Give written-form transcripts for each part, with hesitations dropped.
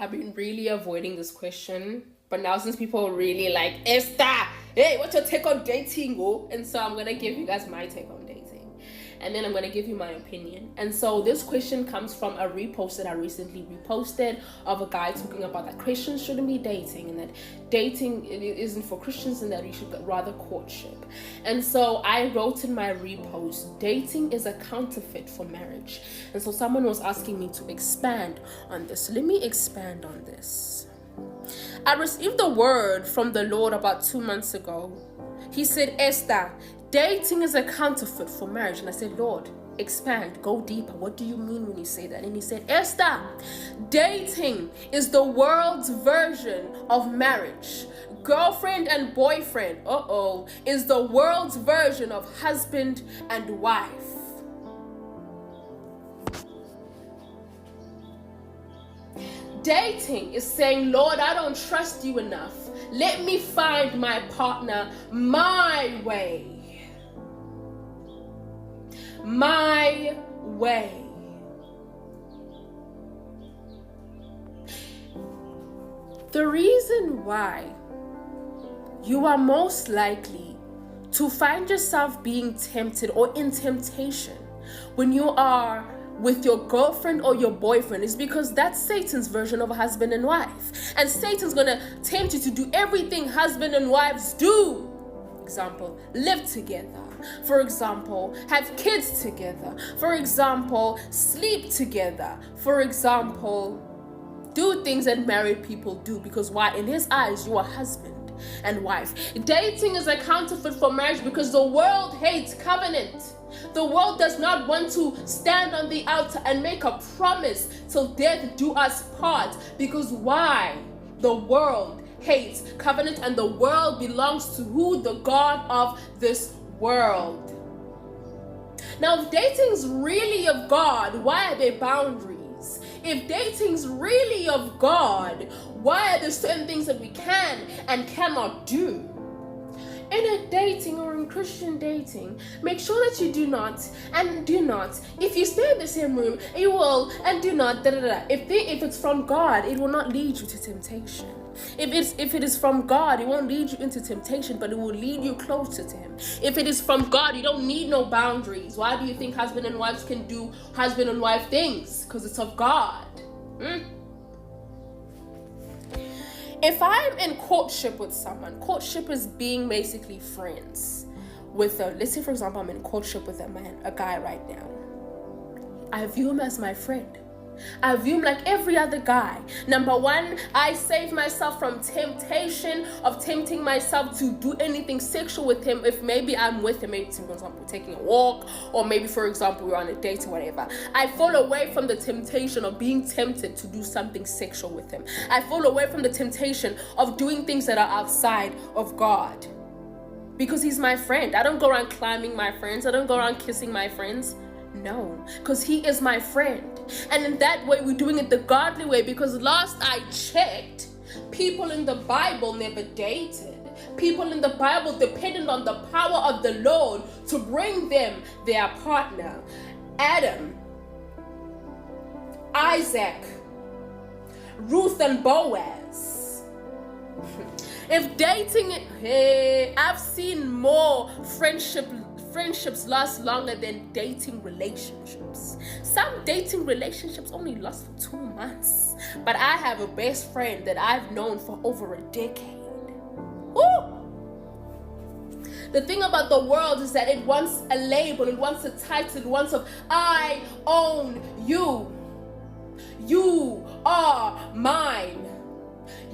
I've been really avoiding this question, but now since people are really like, Esther, hey, what's your take on dating? Oh? And so I'm gonna give you guys my take on dating, and then I'm gonna give you my opinion. And so this question comes from a repost that I recently reposted of a guy talking about that Christians shouldn't be dating, and that dating isn't for Christians, and that you should rather courtship. And so I wrote in my repost, dating is a counterfeit for marriage. And so someone was asking me to expand on this. Let me expand on this. I received a word from the Lord about 2 months ago. He said, Esther, dating is a counterfeit for marriage. And I said, Lord, expand, go deeper. What do you mean when you say that? And he said, Esther, dating is the world's version of marriage. Girlfriend and boyfriend, is the world's version of husband and wife. Dating is saying, Lord, I don't trust you enough. Let me find my partner my way. My way. The reason why you are most likely to find yourself being tempted or in temptation when you are with your girlfriend or your boyfriend is because that's Satan's version of a husband and wife. And Satan's gonna tempt you to do everything husband and wives do. Example, live together. For example, have kids together. For example, sleep together. For example, do things that married people do, because why? In his eyes, you are husband and wife. Dating is a counterfeit for marriage because the world hates covenant. The world does not want to stand on the altar and make a promise till death do us part, because why? The world hates covenant, and the world belongs to who? The God of this world. Now, if dating's really of God, why are there boundaries? If dating's really of God, why are there certain things that we can and cannot do? In a dating or in Christian dating, make sure that you do not, if you stay in the same room, you will, and do not, If it's from God, it will not lead you to temptation. If it is from God, it won't lead you into temptation, but it will lead you closer to him. If it is from God, you don't need no boundaries. Why do you think husband and wives can do husband and wife things? Because it's of God. If I'm in courtship with someone, courtship is being basically friends with let's say for example, I'm in courtship with a guy right now. I view him as my friend. I view him like every other guy. Number one, I save myself from temptation of tempting myself to do anything sexual with him. If maybe I'm with him, maybe for example we're taking a walk, or maybe for example we're on a date or whatever. I fall away from the temptation of being tempted to do something sexual with him. I fall away from the temptation of doing things that are outside of God, because he's my friend. I don't go around climbing my friends. I don't go around kissing my friends. No, because he is my friend. And in that way, we're doing it the godly way, because last I checked, people in the Bible never dated. People in the Bible depended on the power of the Lord to bring them their partner. Adam, Isaac, Ruth and Boaz. If dating, I've seen more friendships last longer than dating relationships. Some dating relationships only last for 2 months, but I have a best friend that I've known for over a decade. Woo! The thing about the world is that it wants a label, it wants a title, it wants I own you. You are mine.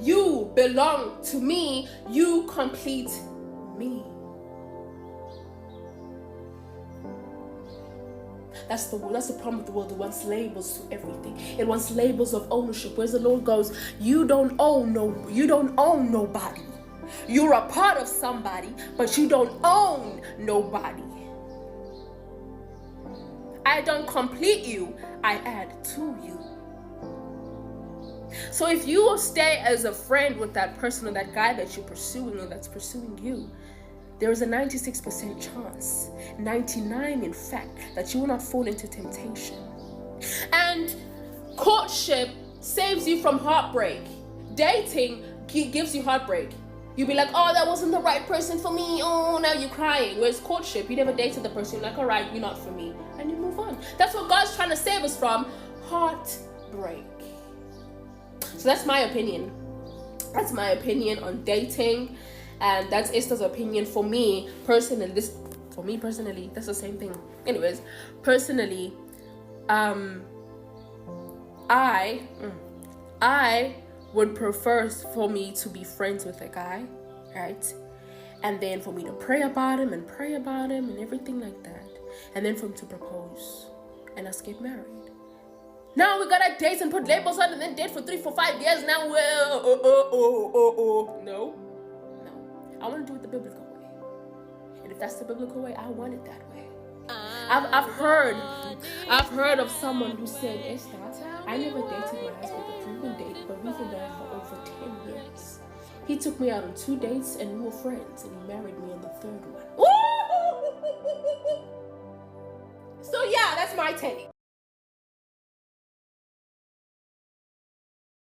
You belong to me. You complete me. That's the problem with the world. It wants labels to everything. It wants labels of ownership. Whereas the Lord goes, you don't own nobody. You're a part of somebody, but you don't own nobody. I don't complete you, I add to you. So if you stay as a friend with that person or that guy that you're pursuing or that's pursuing you, there is a 96% chance, 99 in fact, that you will not fall into temptation. And courtship saves you from heartbreak. Dating gives you heartbreak. You'll be like, oh, that wasn't the right person for me. Oh, now you're crying. Whereas courtship, you never dated the person. You're like, all right, you're not for me. And you move on. That's what God's trying to save us from. Heartbreak. So that's my opinion. That's my opinion on dating. And that's Esther's opinion. For me personally, that's the same thing. Anyways, personally, I would prefer for me to be friends with a guy, right? And then for me to pray about him and everything like that. And then for him to propose and us get married. Now we gotta date and put labels on and then date for 3, 4, 5 years. Now No. I want to do it the biblical way. And if that's the biblical way, I want it that way. I've heard of someone who said, Esther, I never dated my husband, but we've been dating, but we've been married for over 10 years. He took me out on 2 dates and we were friends, and he married me on the 3rd one. So yeah, that's my take.